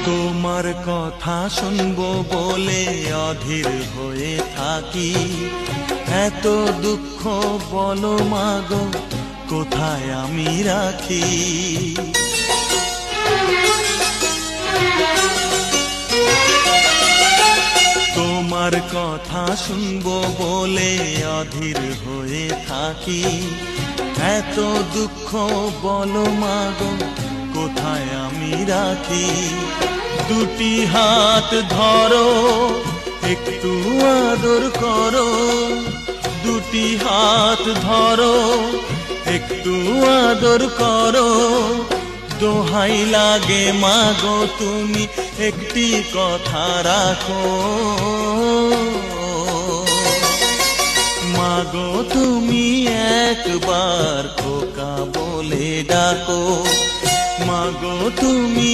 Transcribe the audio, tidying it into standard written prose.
তোমার কথা শুনবো বলে অধীর হয়ে থাকি, এত দুঃখ বলো মাগো কোথায় আমি রাখি। তোমার কথা শুনবো বলে অধীর হয়ে থাকি, এত দুঃখ বলো মাগো কোথায় আমি রাখি। দুটি হাত ধরো একটু আদর করো, দুটি হাত ধরো একটু আদর করো, দোহাই লাগে মাগো তুমি একটি কথা রাখো। মাগো তুমি একবার খোকা বলে ডাকো, মাগো তুমি